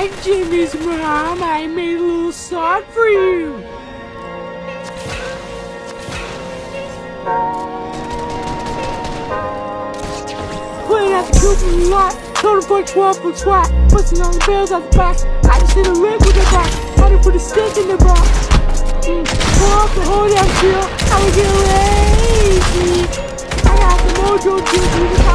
I'm Jimmy's mom. I made a little song for you. Playing at the Cooper lot, told him for 12 foot swat, pushing on the bells out the box. I just hit a lick with the box, had to put a stick in the box. Pull off the whole damn field, I would get lazy. I got the mojo to